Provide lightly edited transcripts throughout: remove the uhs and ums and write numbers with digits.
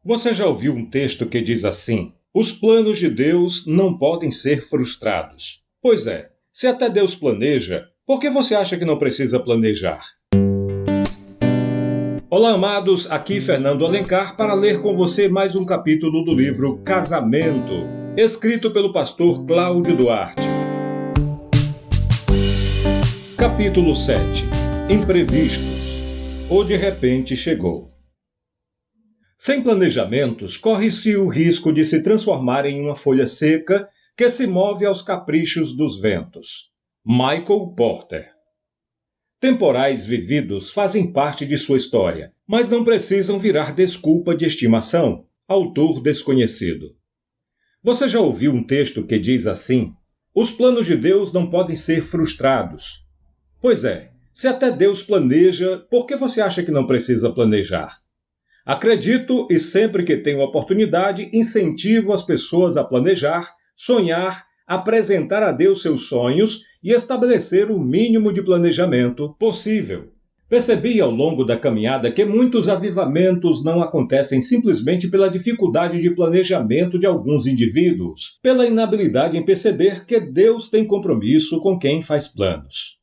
Você já ouviu um texto que diz assim: os planos de Deus não podem ser frustrados? Pois é, se até Deus planeja, por que você acha que não precisa planejar? Olá, amados, aqui Fernando Alencar para ler com você mais um capítulo do livro Casamento, escrito pelo pastor Cláudio Duarte. Capítulo 7. Imprevistos. O de repente chegou. Sem planejamentos, corre-se o risco de se transformar em uma folha seca que se move aos caprichos dos ventos. Michael Porter. Temporais vividos fazem parte de sua história, mas não precisam virar desculpa de estimação. Autor desconhecido. Você já ouviu um texto que diz assim: os planos de Deus não podem ser frustrados? Pois é, se até Deus planeja, por que você acha que não precisa planejar? Acredito e sempre que tenho oportunidade, incentivo as pessoas a planejar, sonhar, apresentar a Deus seus sonhos e estabelecer o mínimo de planejamento possível. Percebi ao longo da caminhada que muitos avivamentos não acontecem simplesmente pela dificuldade de planejamento de alguns indivíduos, pela inabilidade em perceber que Deus tem compromisso com quem faz planos.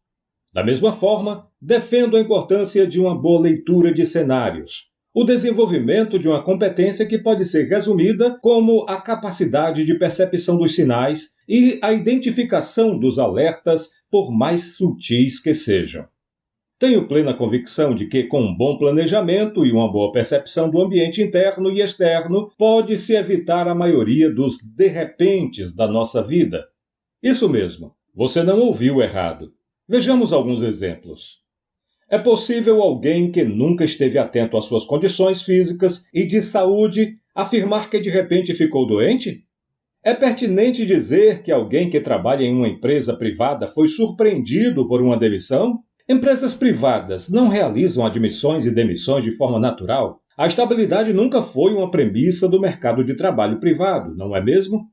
Da mesma forma, defendo a importância de uma boa leitura de cenários. O desenvolvimento de uma competência que pode ser resumida como a capacidade de percepção dos sinais e a identificação dos alertas, por mais sutis que sejam. Tenho plena convicção de que, com um bom planejamento e uma boa percepção do ambiente interno e externo, pode-se evitar a maioria dos de repentes da nossa vida. Isso mesmo, você não ouviu errado. Vejamos alguns exemplos. É possível alguém que nunca esteve atento às suas condições físicas e de saúde afirmar que de repente ficou doente? É pertinente dizer que alguém que trabalha em uma empresa privada foi surpreendido por uma demissão? Empresas privadas não realizam admissões e demissões de forma natural. A estabilidade nunca foi uma premissa do mercado de trabalho privado, não é mesmo?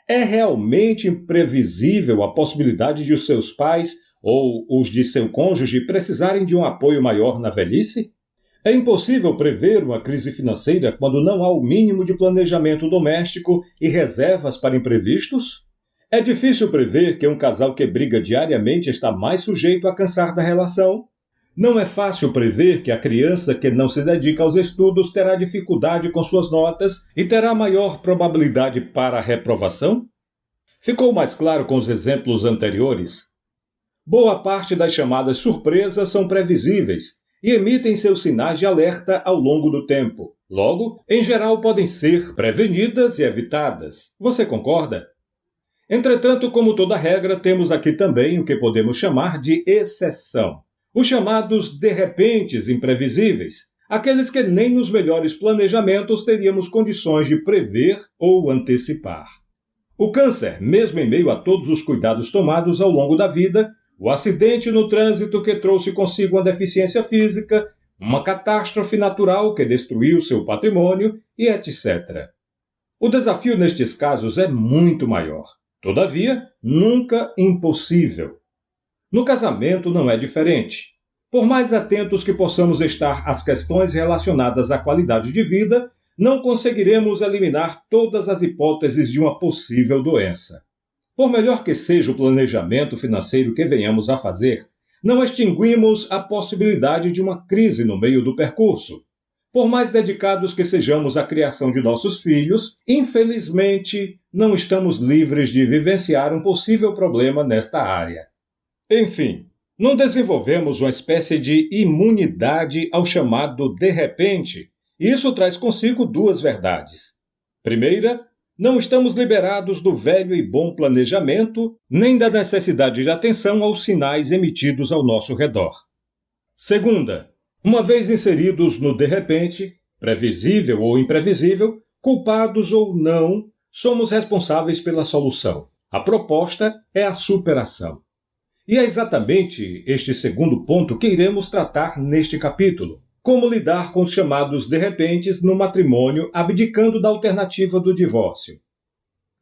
É realmente imprevisível a possibilidade de os seus pais ou os de seu cônjuge precisarem de um apoio maior na velhice? É impossível prever uma crise financeira quando não há o mínimo de planejamento doméstico e reservas para imprevistos? É difícil prever que um casal que briga diariamente está mais sujeito a cansar da relação? Não é fácil prever que a criança que não se dedica aos estudos terá dificuldade com suas notas e terá maior probabilidade para a reprovação? Ficou mais claro com os exemplos anteriores? Boa parte das chamadas surpresas são previsíveis e emitem seus sinais de alerta ao longo do tempo. Logo, em geral, podem ser prevenidas e evitadas. Você concorda? Entretanto, como toda regra, temos aqui também o que podemos chamar de exceção. Os chamados de repentes imprevisíveis, aqueles que nem nos melhores planejamentos teríamos condições de prever ou antecipar. O câncer, mesmo em meio a todos os cuidados tomados ao longo da vida, o acidente no trânsito que trouxe consigo uma deficiência física, uma catástrofe natural que destruiu seu patrimônio e etc. O desafio nestes casos é muito maior. Todavia, nunca impossível. No casamento não é diferente. Por mais atentos que possamos estar às questões relacionadas à qualidade de vida, não conseguiremos eliminar todas as hipóteses de uma possível doença. Por melhor que seja o planejamento financeiro que venhamos a fazer, não extinguimos a possibilidade de uma crise no meio do percurso. Por mais dedicados que sejamos à criação de nossos filhos, infelizmente, não estamos livres de vivenciar um possível problema nesta área. Enfim, não desenvolvemos uma espécie de imunidade ao chamado de repente. Isso traz consigo duas verdades. Primeira, não estamos liberados do velho e bom planejamento, nem da necessidade de atenção aos sinais emitidos ao nosso redor. Segunda, uma vez inseridos no de repente, previsível ou imprevisível, culpados ou não, somos responsáveis pela solução. A proposta é a superação. E é exatamente este segundo ponto que iremos tratar neste capítulo. Como lidar com os chamados de repentes no matrimônio, abdicando da alternativa do divórcio.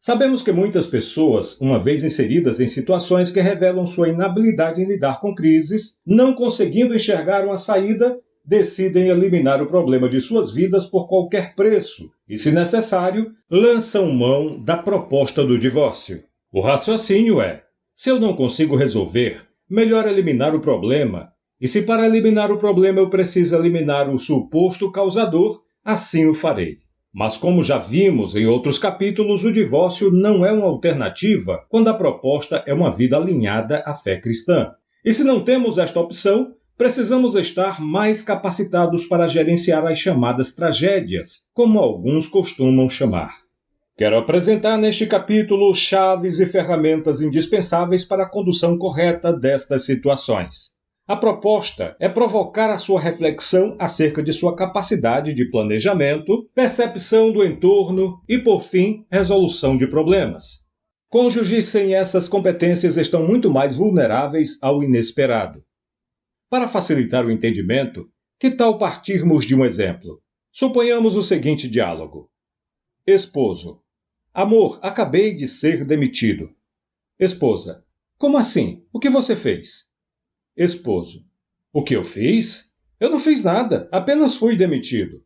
Sabemos que muitas pessoas, uma vez inseridas em situações que revelam sua inabilidade em lidar com crises, não conseguindo enxergar uma saída, decidem eliminar o problema de suas vidas por qualquer preço e, se necessário, lançam mão da proposta do divórcio. O raciocínio é: se eu não consigo resolver, melhor eliminar o problema. E se para eliminar o problema eu preciso eliminar o suposto causador, assim o farei. Mas como já vimos em outros capítulos, o divórcio não é uma alternativa quando a proposta é uma vida alinhada à fé cristã. E se não temos esta opção, precisamos estar mais capacitados para gerenciar as chamadas tragédias, como alguns costumam chamar. Quero apresentar neste capítulo chaves e ferramentas indispensáveis para a condução correta destas situações. A proposta é provocar a sua reflexão acerca de sua capacidade de planejamento, percepção do entorno e, por fim, resolução de problemas. Cônjuges sem essas competências estão muito mais vulneráveis ao inesperado. Para facilitar o entendimento, que tal partirmos de um exemplo? Suponhamos o seguinte diálogo. Esposo: amor, acabei de ser demitido. Esposa: como assim? O que você fez? Esposo: o que eu fiz? Eu não fiz nada, apenas fui demitido.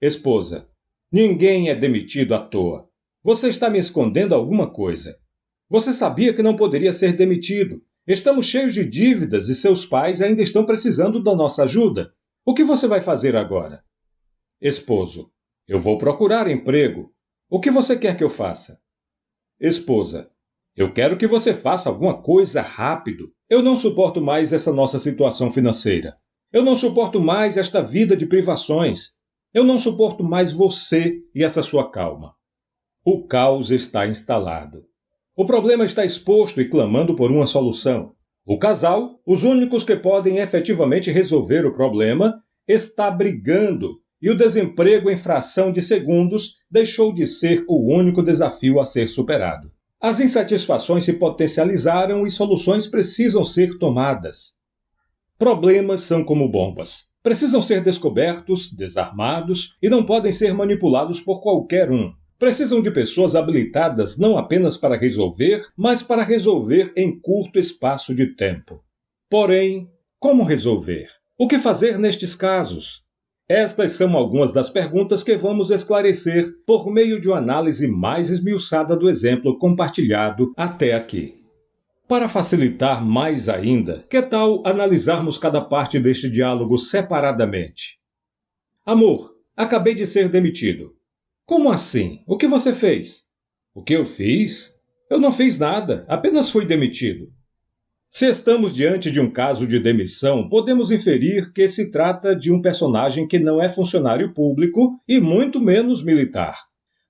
Esposa: ninguém é demitido à toa. Você está me escondendo alguma coisa. Você sabia que não poderia ser demitido. Estamos cheios de dívidas e seus pais ainda estão precisando da nossa ajuda. O que você vai fazer agora? Esposo: eu vou procurar emprego. O que você quer que eu faça? Esposa: eu quero que você faça alguma coisa rápido. Eu não suporto mais essa nossa situação financeira. Eu não suporto mais esta vida de privações. Eu não suporto mais você e essa sua calma. O caos está instalado. O problema está exposto e clamando por uma solução. O casal, os únicos que podem efetivamente resolver o problema, está brigando e o desemprego em fração de segundos deixou de ser o único desafio a ser superado. As insatisfações se potencializaram e soluções precisam ser tomadas. Problemas são como bombas. Precisam ser descobertos, desarmados e não podem ser manipulados por qualquer um. Precisam de pessoas habilitadas não apenas para resolver, mas para resolver em curto espaço de tempo. Porém, como resolver? O que fazer nestes casos? Estas são algumas das perguntas que vamos esclarecer por meio de uma análise mais esmiuçada do exemplo compartilhado até aqui. Para facilitar mais ainda, que tal analisarmos cada parte deste diálogo separadamente? Amor, acabei de ser demitido. Como assim? O que você fez? O que eu fiz? Eu não fiz nada, apenas fui demitido. Se estamos diante de um caso de demissão, podemos inferir que se trata de um personagem que não é funcionário público e muito menos militar.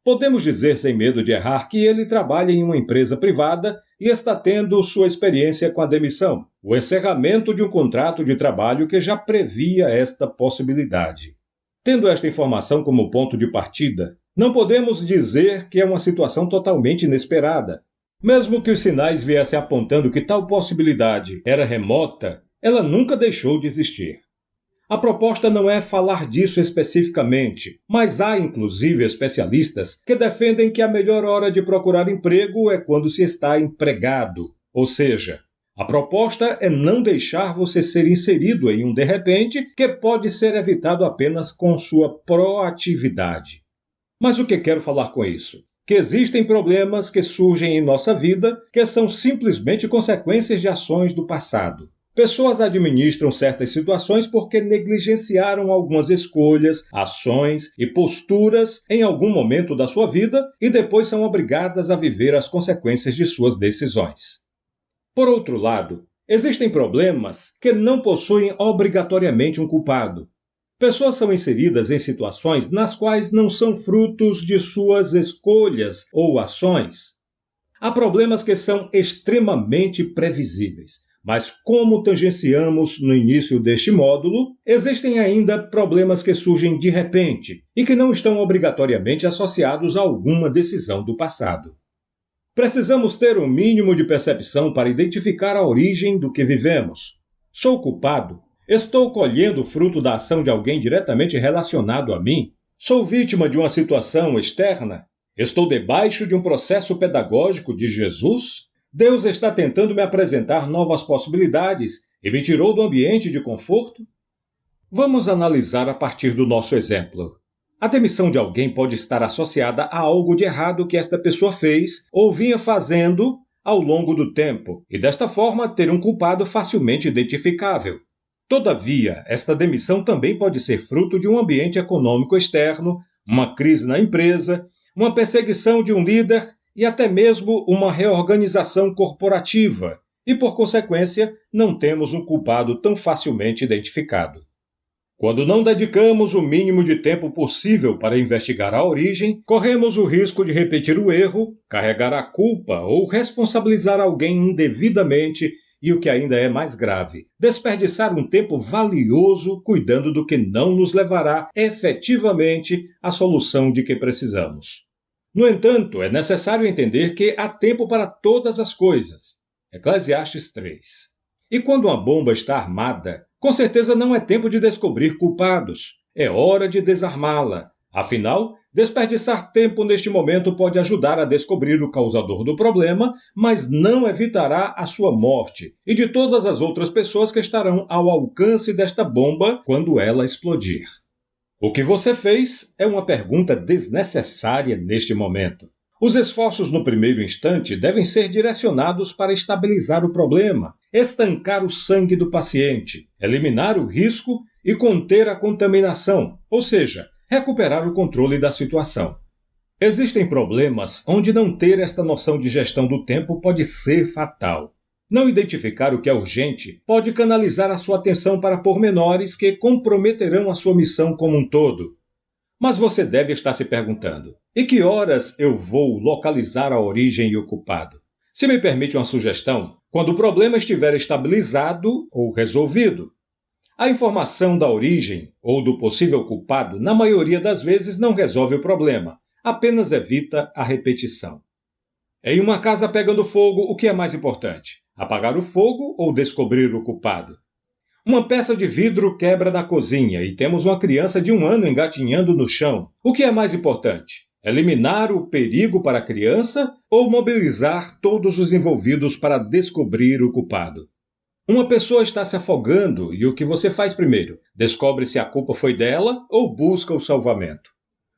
Podemos dizer sem medo de errar que ele trabalha em uma empresa privada e está tendo sua experiência com a demissão, o encerramento de um contrato de trabalho que já previa esta possibilidade. Tendo esta informação como ponto de partida, não podemos dizer que é uma situação totalmente inesperada. Mesmo que os sinais viessem apontando que tal possibilidade era remota, ela nunca deixou de existir. A proposta não é falar disso especificamente, mas há inclusive especialistas que defendem que a melhor hora de procurar emprego é quando se está empregado. Ou seja, a proposta é não deixar você ser inserido em um de repente que pode ser evitado apenas com sua proatividade. Mas o que quero falar com isso? Que existem problemas que surgem em nossa vida que são simplesmente consequências de ações do passado. Pessoas administram certas situações porque negligenciaram algumas escolhas, ações e posturas em algum momento da sua vida e depois são obrigadas a viver as consequências de suas decisões. Por outro lado, existem problemas que não possuem obrigatoriamente um culpado. Pessoas são inseridas em situações nas quais não são frutos de suas escolhas ou ações. Há problemas que são extremamente previsíveis, mas como tangenciamos no início deste módulo, existem ainda problemas que surgem de repente e que não estão obrigatoriamente associados a alguma decisão do passado. Precisamos ter um mínimo de percepção para identificar a origem do que vivemos. Sou culpado? Estou colhendo o fruto da ação de alguém diretamente relacionado a mim? Sou vítima de uma situação externa? Estou debaixo de um processo pedagógico de Jesus? Deus está tentando me apresentar novas possibilidades e me tirou do ambiente de conforto? Vamos analisar a partir do nosso exemplo. A demissão de alguém pode estar associada a algo de errado que esta pessoa fez ou vinha fazendo ao longo do tempo, e desta forma ter um culpado facilmente identificável. Todavia, esta demissão também pode ser fruto de um ambiente econômico externo, uma crise na empresa, uma perseguição de um líder e até mesmo uma reorganização corporativa, e por consequência, não temos um culpado tão facilmente identificado. Quando não dedicamos o mínimo de tempo possível para investigar a origem, corremos o risco de repetir o erro, carregar a culpa ou responsabilizar alguém indevidamente e, o que ainda é mais grave, desperdiçar um tempo valioso cuidando do que não nos levará efetivamente à solução de que precisamos. No entanto, é necessário entender que há tempo para todas as coisas. Eclesiastes 3. E quando uma bomba está armada, com certeza não é tempo de descobrir culpados. É hora de desarmá-la. Afinal, desperdiçar tempo neste momento pode ajudar a descobrir o causador do problema, mas não evitará a sua morte e de todas as outras pessoas que estarão ao alcance desta bomba quando ela explodir. O que você fez é uma pergunta desnecessária neste momento. Os esforços no primeiro instante devem ser direcionados para estabilizar o problema, estancar o sangue do paciente, eliminar o risco e conter a contaminação, ou seja, recuperar o controle da situação. Existem problemas onde não ter esta noção de gestão do tempo pode ser fatal. Não identificar o que é urgente pode canalizar a sua atenção para pormenores que comprometerão a sua missão como um todo. Mas você deve estar se perguntando, e que horas eu vou localizar a origem e o culpado? Se me permite uma sugestão, quando o problema estiver estabilizado ou resolvido. A informação da origem ou do possível culpado, na maioria das vezes, não resolve o problema, apenas evita a repetição. Em uma casa pegando fogo, o que é mais importante? Apagar o fogo ou descobrir o culpado? Uma peça de vidro quebra na cozinha e temos uma criança de 1 ano engatinhando no chão. O que é mais importante? Eliminar o perigo para a criança ou mobilizar todos os envolvidos para descobrir o culpado? Uma pessoa está se afogando e o que você faz primeiro? Descobre se a culpa foi dela ou busca o salvamento?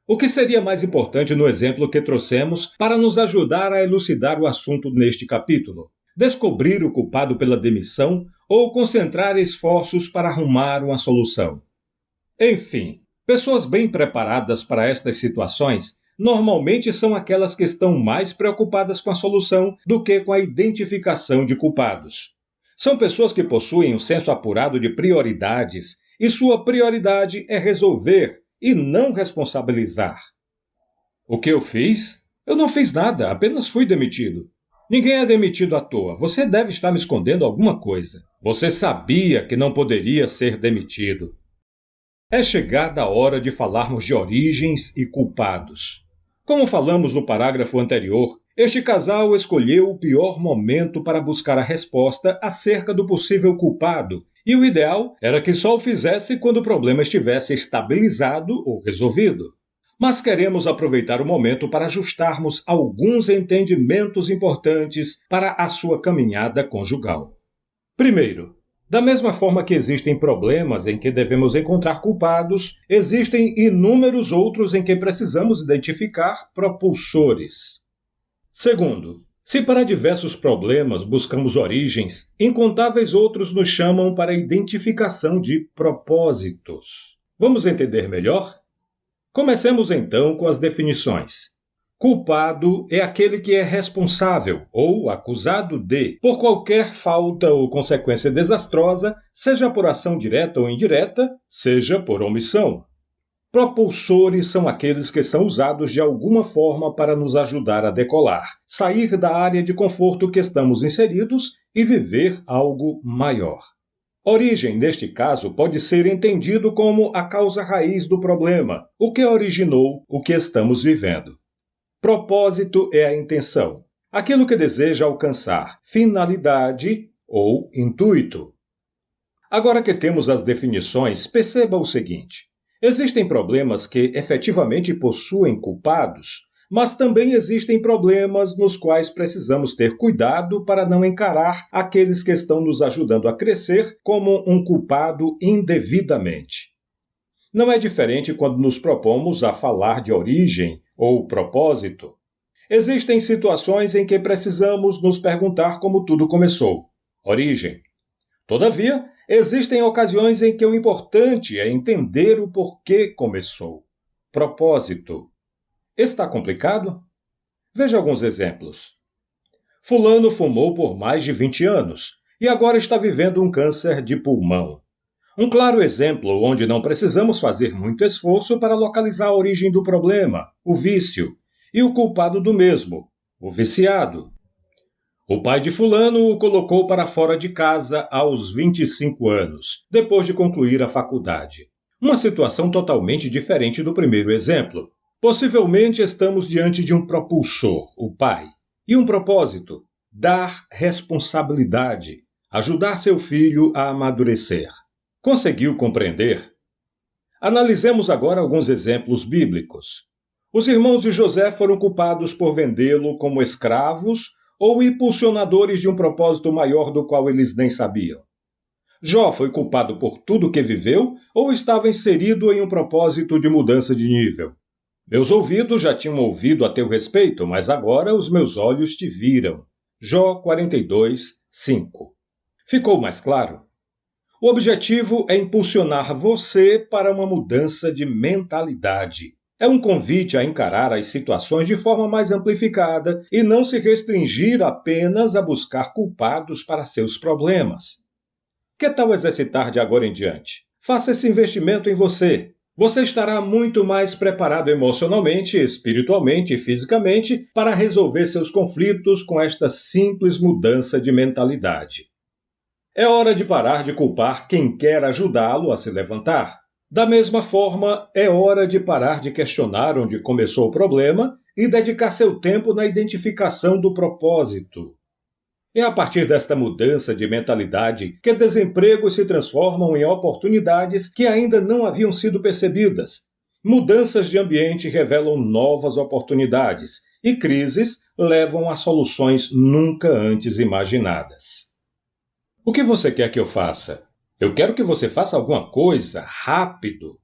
O que seria mais importante no exemplo que trouxemos para nos ajudar a elucidar o assunto neste capítulo? Descobrir o culpado pela demissão ou concentrar esforços para arrumar uma solução? Enfim, pessoas bem preparadas para estas situações normalmente são aquelas que estão mais preocupadas com a solução do que com a identificação de culpados. São pessoas que possuem um senso apurado de prioridades e sua prioridade é resolver e não responsabilizar. O que eu fiz? Eu não fiz nada, apenas fui demitido. Ninguém é demitido à toa. Você deve estar me escondendo alguma coisa. Você sabia que não poderia ser demitido. É chegada a hora de falarmos de origens e culpados. Como falamos no parágrafo anterior, este casal escolheu o pior momento para buscar a resposta acerca do possível culpado, e o ideal era que só o fizesse quando o problema estivesse estabilizado ou resolvido. Mas queremos aproveitar o momento para ajustarmos alguns entendimentos importantes para a sua caminhada conjugal. Primeiro, da mesma forma que existem problemas em que devemos encontrar culpados, existem inúmeros outros em que precisamos identificar propulsores. Segundo, se para diversos problemas buscamos origens, incontáveis outros nos chamam para a identificação de propósitos. Vamos entender melhor? Comecemos então com as definições. Culpado é aquele que é responsável ou acusado de, por qualquer falta ou consequência desastrosa, seja por ação direta ou indireta, seja por omissão. Propulsores são aqueles que são usados de alguma forma para nos ajudar a decolar, sair da área de conforto que estamos inseridos e viver algo maior. Origem, neste caso, pode ser entendido como a causa raiz do problema, o que originou o que estamos vivendo. Propósito é a intenção, aquilo que deseja alcançar, finalidade ou intuito. Agora que temos as definições, perceba o seguinte: existem problemas que efetivamente possuem culpados, mas também existem problemas nos quais precisamos ter cuidado para não encarar aqueles que estão nos ajudando a crescer como um culpado indevidamente. Não é diferente quando nos propomos a falar de origem ou propósito. Existem situações em que precisamos nos perguntar como tudo começou. Origem. Todavia, existem ocasiões em que o importante é entender o porquê começou. Propósito. Está complicado? Veja alguns exemplos. Fulano fumou por mais de 20 anos e agora está vivendo um câncer de pulmão. Um claro exemplo onde não precisamos fazer muito esforço para localizar a origem do problema, o vício, e o culpado do mesmo, o viciado. O pai de fulano o colocou para fora de casa aos 25 anos, depois de concluir a faculdade. Uma situação totalmente diferente do primeiro exemplo. Possivelmente estamos diante de um propulsor, o pai, e um propósito, dar responsabilidade, ajudar seu filho a amadurecer. Conseguiu compreender? Analisemos agora alguns exemplos bíblicos. Os irmãos de José foram culpados por vendê-lo como escravos ou impulsionadores de um propósito maior do qual eles nem sabiam. Jó foi culpado por tudo que viveu ou estava inserido em um propósito de mudança de nível? Meus ouvidos já tinham ouvido a teu respeito, mas agora os meus olhos te viram. Jó 42, 5. Ficou mais claro? O objetivo é impulsionar você para uma mudança de mentalidade. É um convite a encarar as situações de forma mais amplificada e não se restringir apenas a buscar culpados para seus problemas. Que tal exercitar de agora em diante? Faça esse investimento em você. Você estará muito mais preparado emocionalmente, espiritualmente e fisicamente para resolver seus conflitos com esta simples mudança de mentalidade. É hora de parar de culpar quem quer ajudá-lo a se levantar. Da mesma forma, é hora de parar de questionar onde começou o problema e dedicar seu tempo na identificação do propósito. É a partir desta mudança de mentalidade que desempregos se transformam em oportunidades que ainda não haviam sido percebidas. Mudanças de ambiente revelam novas oportunidades e crises levam a soluções nunca antes imaginadas. O que você quer que eu faça? Eu quero que você faça alguma coisa rápido.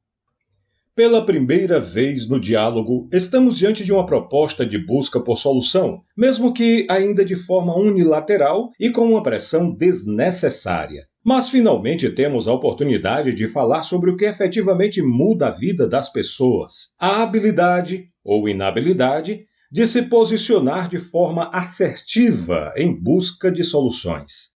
Pela primeira vez no diálogo, estamos diante de uma proposta de busca por solução, mesmo que ainda de forma unilateral e com uma pressão desnecessária. Mas finalmente temos a oportunidade de falar sobre o que efetivamente muda a vida das pessoas. A habilidade, ou inabilidade, de se posicionar de forma assertiva em busca de soluções.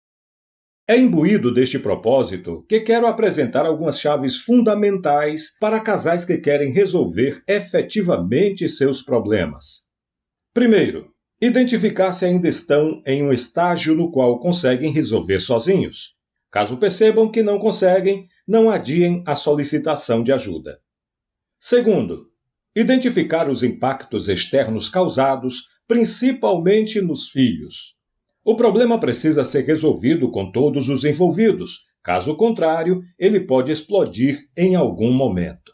É imbuído deste propósito que quero apresentar algumas chaves fundamentais para casais que querem resolver efetivamente seus problemas. Primeiro, identificar se ainda estão em um estágio no qual conseguem resolver sozinhos. Caso percebam que não conseguem, não adiem a solicitação de ajuda. Segundo, identificar os impactos externos causados, principalmente nos filhos. O problema precisa ser resolvido com todos os envolvidos, caso contrário, ele pode explodir em algum momento.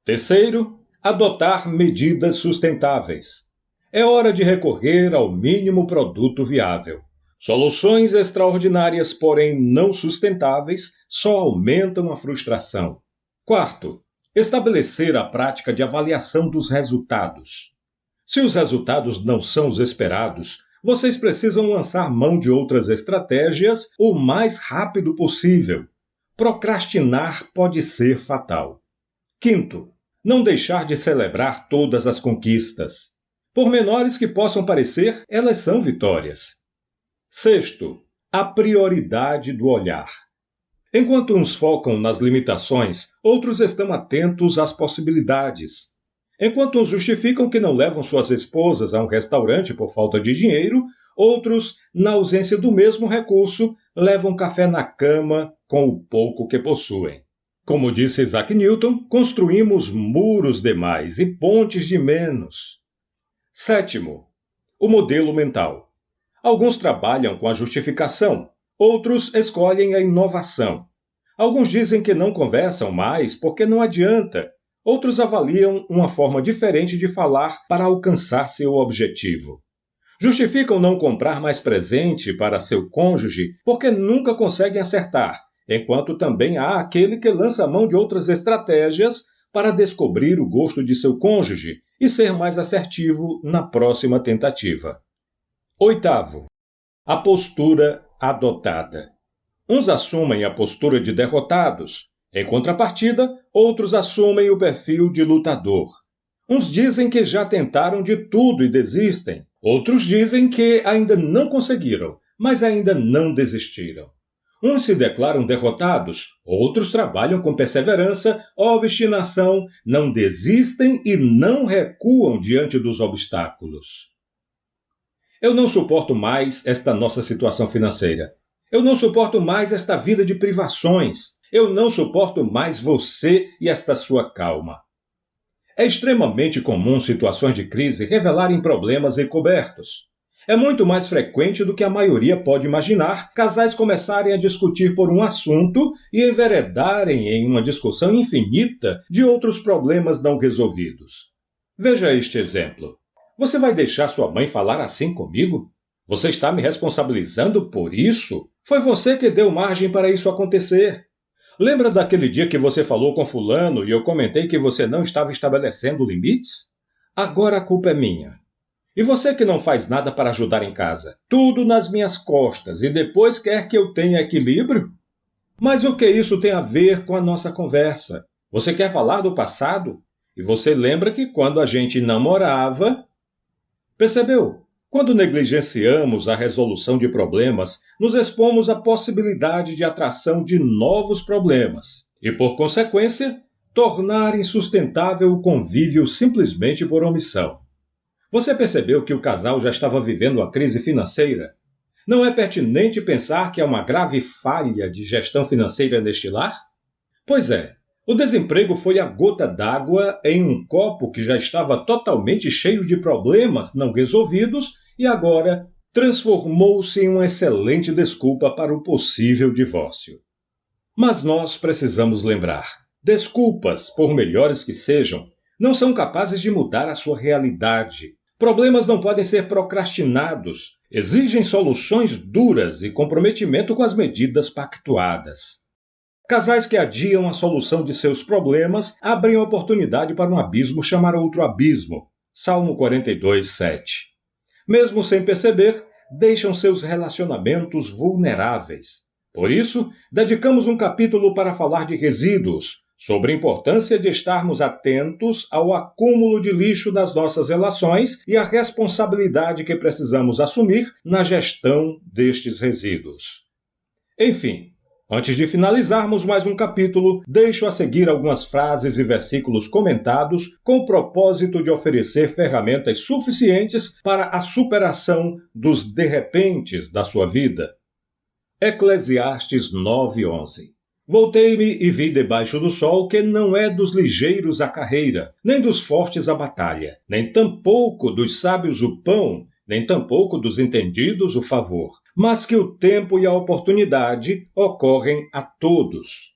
Terceiro, adotar medidas sustentáveis. É hora de recorrer ao mínimo produto viável. Soluções extraordinárias, porém não sustentáveis, só aumentam a frustração. Quarto, estabelecer a prática de avaliação dos resultados. Se os resultados não são os esperados, vocês precisam lançar mão de outras estratégias o mais rápido possível. Procrastinar pode ser fatal. Quinto, não deixar de celebrar todas as conquistas. Por menores que possam parecer, elas são vitórias. Sexto, a prioridade do olhar. Enquanto uns focam nas limitações, outros estão atentos às possibilidades. Enquanto uns justificam que não levam suas esposas a um restaurante por falta de dinheiro, outros, na ausência do mesmo recurso, levam café na cama com o pouco que possuem. Como disse Isaac Newton, construímos muros demais e pontes de menos. Sétimo, o modelo mental. Alguns trabalham com a justificação, outros escolhem a inovação. Alguns dizem que não conversam mais porque não adianta. Outros avaliam uma forma diferente de falar para alcançar seu objetivo. Justificam não comprar mais presente para seu cônjuge porque nunca conseguem acertar, enquanto também há aquele que lança a mão de outras estratégias para descobrir o gosto de seu cônjuge e ser mais assertivo na próxima tentativa. 8º. A postura adotada. Uns assumem a postura de derrotados. Em contrapartida, outros assumem o perfil de lutador. Uns dizem que já tentaram de tudo e desistem. Outros dizem que ainda não conseguiram, mas ainda não desistiram. Uns se declaram derrotados, outros trabalham com perseverança, obstinação, não desistem e não recuam diante dos obstáculos. Eu não suporto mais esta nossa situação financeira. Eu não suporto mais esta vida de privações. Eu não suporto mais você e esta sua calma. É extremamente comum situações de crise revelarem problemas encobertos. É muito mais frequente do que a maioria pode imaginar casais começarem a discutir por um assunto e enveredarem em uma discussão infinita de outros problemas não resolvidos. Veja este exemplo. Você vai deixar sua mãe falar assim comigo? Você está me responsabilizando por isso? Foi você que deu margem para isso acontecer. Lembra daquele dia que você falou com fulano e eu comentei que você não estava estabelecendo limites? Agora a culpa é minha. E você que não faz nada para ajudar em casa? Tudo nas minhas costas e depois quer que eu tenha equilíbrio? Mas o que isso tem a ver com a nossa conversa? Você quer falar do passado? E você lembra que quando a gente namorava... Percebeu? Quando negligenciamos a resolução de problemas, nos expomos à possibilidade de atração de novos problemas e, por consequência, tornar insustentável o convívio simplesmente por omissão. Você percebeu que o casal já estava vivendo uma crise financeira? Não é pertinente pensar que há uma grave falha de gestão financeira neste lar? Pois é, o desemprego foi a gota d'água em um copo que já estava totalmente cheio de problemas não resolvidos e agora transformou-se em uma excelente desculpa para o possível divórcio. Mas nós precisamos lembrar, desculpas, por melhores que sejam, não são capazes de mudar a sua realidade. Problemas não podem ser procrastinados, exigem soluções duras e comprometimento com as medidas pactuadas. Casais que adiam a solução de seus problemas abrem oportunidade para um abismo chamar outro abismo. Salmo 42, 7. Mesmo sem perceber, deixam seus relacionamentos vulneráveis. Por isso, dedicamos um capítulo para falar de resíduos, sobre a importância de estarmos atentos ao acúmulo de lixo das nossas relações e a responsabilidade que precisamos assumir na gestão destes resíduos. Enfim, antes de finalizarmos mais um capítulo, deixo a seguir algumas frases e versículos comentados com o propósito de oferecer ferramentas suficientes para a superação dos de repentes da sua vida. Eclesiastes 9:11. Voltei-me e vi debaixo do sol que não é dos ligeiros a carreira, nem dos fortes a batalha, nem tampouco dos sábios o pão, nem tampouco dos entendidos o favor, mas que o tempo e a oportunidade ocorrem a todos.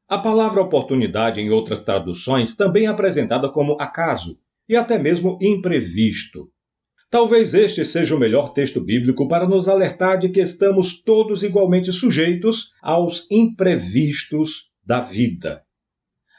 A palavra oportunidade em outras traduções também é apresentada como acaso e até mesmo imprevisto. Talvez este seja o melhor texto bíblico para nos alertar de que estamos todos igualmente sujeitos aos imprevistos da vida.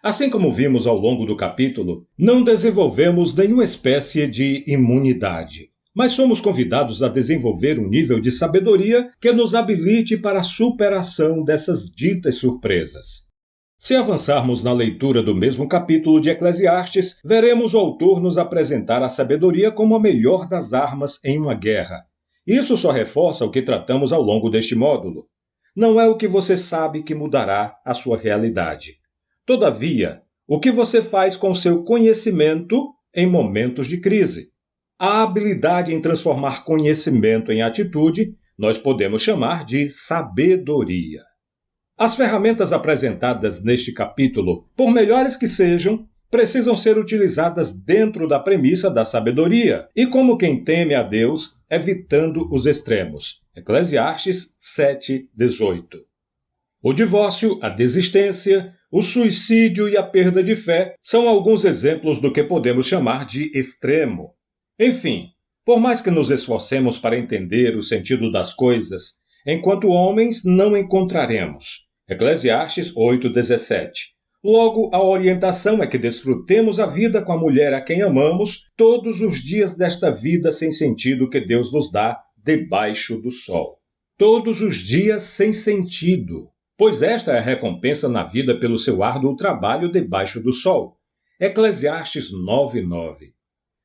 Assim como vimos ao longo do capítulo, não desenvolvemos nenhuma espécie de imunidade, mas somos convidados a desenvolver um nível de sabedoria que nos habilite para a superação dessas ditas surpresas. Se avançarmos na leitura do mesmo capítulo de Eclesiastes, veremos o autor nos apresentar a sabedoria como a melhor das armas em uma guerra. Isso só reforça o que tratamos ao longo deste módulo. Não é o que você sabe que mudará a sua realidade. Todavia, o que você faz com seu conhecimento em momentos de crise. A habilidade em transformar conhecimento em atitude, nós podemos chamar de sabedoria. As ferramentas apresentadas neste capítulo, por melhores que sejam, precisam ser utilizadas dentro da premissa da sabedoria e como quem teme a Deus, evitando os extremos. Eclesiastes 7:18. O divórcio, a desistência, O suicídio e a perda de fé são alguns exemplos do que podemos chamar de extremo. Enfim, por mais que nos esforcemos para entender o sentido das coisas, enquanto homens não encontraremos. Eclesiastes 8:17. Logo, a orientação é que desfrutemos a vida com a mulher a quem amamos todos os dias desta vida sem sentido que Deus nos dá debaixo do sol. Todos os dias sem sentido, pois esta é a recompensa na vida pelo seu árduo trabalho debaixo do sol. Eclesiastes 9:9.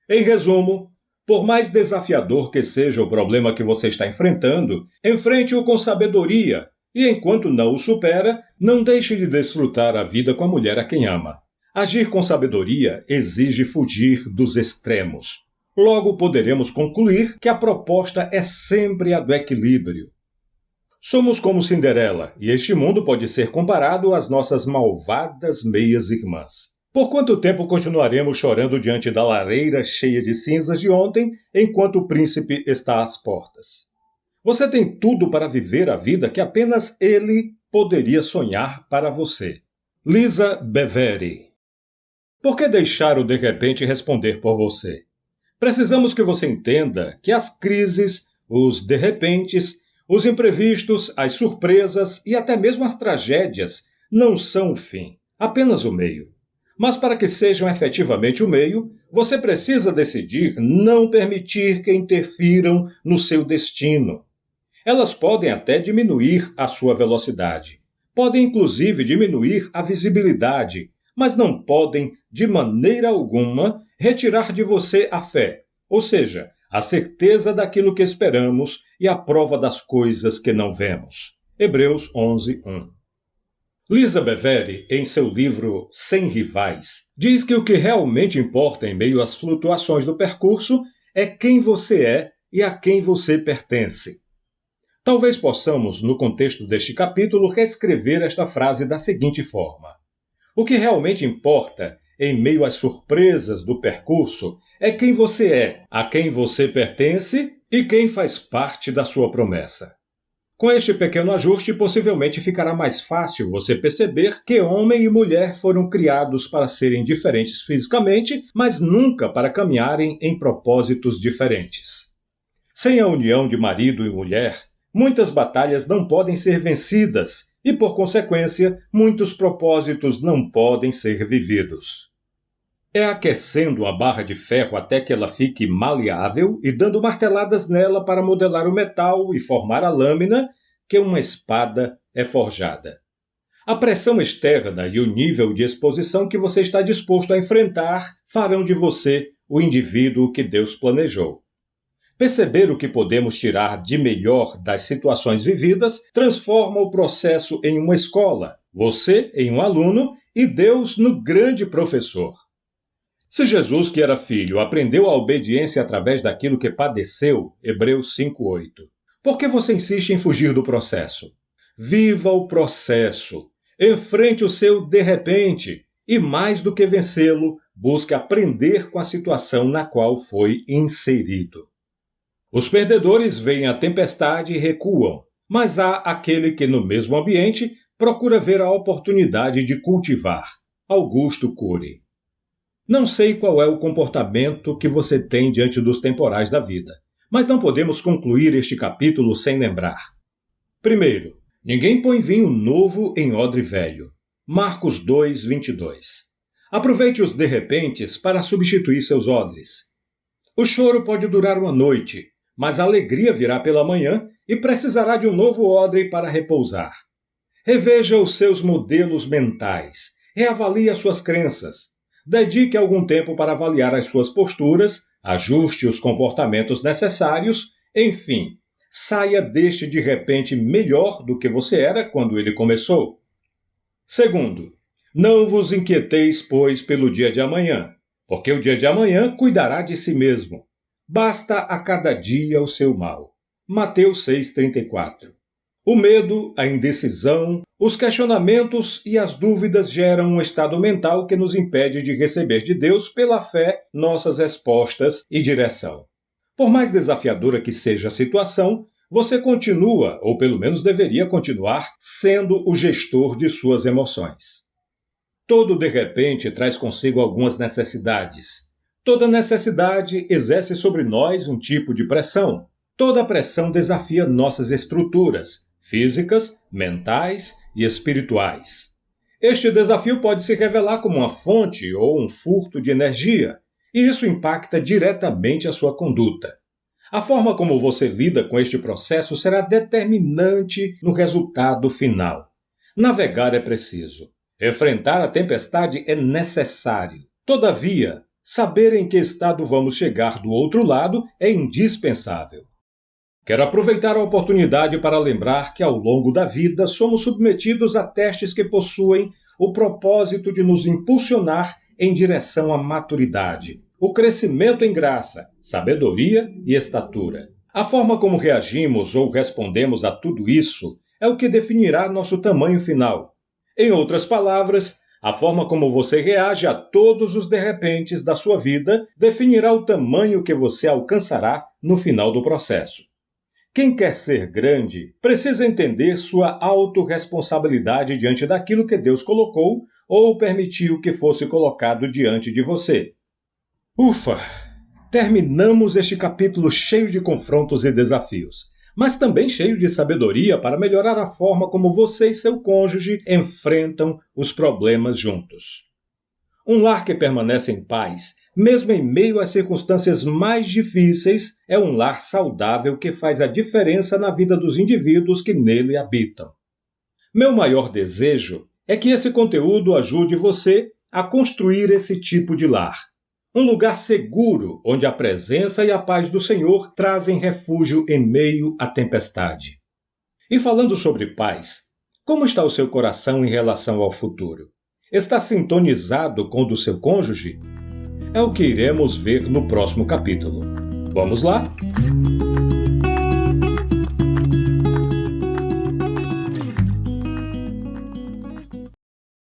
Em resumo, por mais desafiador que seja o problema que você está enfrentando, enfrente-o com sabedoria e, enquanto não o supera, não deixe de desfrutar a vida com a mulher a quem ama. Agir com sabedoria exige fugir dos extremos. Logo, poderemos concluir que a proposta é sempre a do equilíbrio. Somos como Cinderela, e este mundo pode ser comparado às nossas malvadas meias-irmãs. Por quanto tempo continuaremos chorando diante da lareira cheia de cinzas de ontem, enquanto o príncipe está às portas? Você tem tudo para viver a vida que apenas ele poderia sonhar para você. Lisa Bevere. Por que deixar o de repente responder por você? Precisamos que você entenda que as crises, os de repentes, os imprevistos, as surpresas e até mesmo as tragédias não são o fim, apenas o meio. Mas para que sejam efetivamente o meio, você precisa decidir não permitir que interfiram no seu destino. Elas podem até diminuir a sua velocidade. Podem inclusive diminuir a visibilidade, mas não podem, de maneira alguma, retirar de você a fé, ou seja, a certeza daquilo que esperamos e a prova das coisas que não vemos. Hebreus 11:1. Lisa Bevere, em seu livro Sem Rivais, diz que o que realmente importa em meio às flutuações do percurso é quem você é e a quem você pertence. Talvez possamos, no contexto deste capítulo, reescrever esta frase da seguinte forma: o que realmente importa em meio às surpresas do percurso é quem você é, a quem você pertence e quem faz parte da sua promessa. Com este pequeno ajuste, possivelmente ficará mais fácil você perceber que homem e mulher foram criados para serem diferentes fisicamente, mas nunca para caminharem em propósitos diferentes. Sem a união de marido e mulher, muitas batalhas não podem ser vencidas e, por consequência, muitos propósitos não podem ser vividos. É aquecendo a barra de ferro até que ela fique maleável e dando marteladas nela para modelar o metal e formar a lâmina que uma espada é forjada. A pressão externa e o nível de exposição que você está disposto a enfrentar farão de você o indivíduo que Deus planejou. Perceber o que podemos tirar de melhor das situações vividas transforma o processo em uma escola, você em um aluno e Deus no grande professor. Se Jesus, que era filho, aprendeu a obediência através daquilo que padeceu, Hebreus 5:8, por que você insiste em fugir do processo? Viva o processo, enfrente o seu de repente e, mais do que vencê-lo, busque aprender com a situação na qual foi inserido. Os perdedores veem a tempestade e recuam, mas há aquele que no mesmo ambiente procura ver a oportunidade de cultivar. Augusto Cury. Não sei qual é o comportamento que você tem diante dos temporais da vida, mas não podemos concluir este capítulo sem lembrar. Primeiro, ninguém põe vinho novo em odre velho. Marcos 2:22. Aproveite os de repentes para substituir seus odres. O choro pode durar uma noite, mas a alegria virá pela manhã e precisará de um novo odre para repousar. Reveja os seus modelos mentais, reavalie as suas crenças. Dedique algum tempo para avaliar as suas posturas, ajuste os comportamentos necessários, enfim, saia deste de repente melhor do que você era quando ele começou. Segundo, não vos inquieteis, pois, pelo dia de amanhã, porque o dia de amanhã cuidará de si mesmo. Basta a cada dia o seu mal. Mateus 6:34. O medo, a indecisão, os questionamentos e as dúvidas geram um estado mental que nos impede de receber de Deus pela fé nossas respostas e direção. Por mais desafiadora que seja a situação, você continua, ou pelo menos deveria continuar, sendo o gestor de suas emoções. Todo de repente traz consigo algumas necessidades. Toda necessidade exerce sobre nós um tipo de pressão. Toda pressão desafia nossas estruturas, físicas, mentais e espirituais. Este desafio pode se revelar como uma fonte ou um furto de energia, e isso impacta diretamente a sua conduta. A forma como você lida com este processo será determinante no resultado final. Navegar é preciso. Enfrentar a tempestade é necessário. Todavia, saber em que estado vamos chegar do outro lado é indispensável. Quero aproveitar a oportunidade para lembrar que ao longo da vida somos submetidos a testes que possuem o propósito de nos impulsionar em direção à maturidade, o crescimento em graça, sabedoria e estatura. A forma como reagimos ou respondemos a tudo isso é o que definirá nosso tamanho final. Em outras palavras, a forma como você reage a todos os derrepentes da sua vida definirá o tamanho que você alcançará no final do processo. Quem quer ser grande precisa entender sua autorresponsabilidade diante daquilo que Deus colocou ou permitiu que fosse colocado diante de você. Ufa! Terminamos este capítulo cheio de confrontos e desafios, mas também cheio de sabedoria para melhorar a forma como você e seu cônjuge enfrentam os problemas juntos. Um lar que permanece em paz, mesmo em meio às circunstâncias mais difíceis, é um lar saudável que faz a diferença na vida dos indivíduos que nele habitam. Meu maior desejo é que esse conteúdo ajude você a construir esse tipo de lar. Um lugar seguro onde a presença e a paz do Senhor trazem refúgio em meio à tempestade. E falando sobre paz, como está o seu coração em relação ao futuro? Está sintonizado com o do seu cônjuge? É o que iremos ver no próximo capítulo. Vamos lá?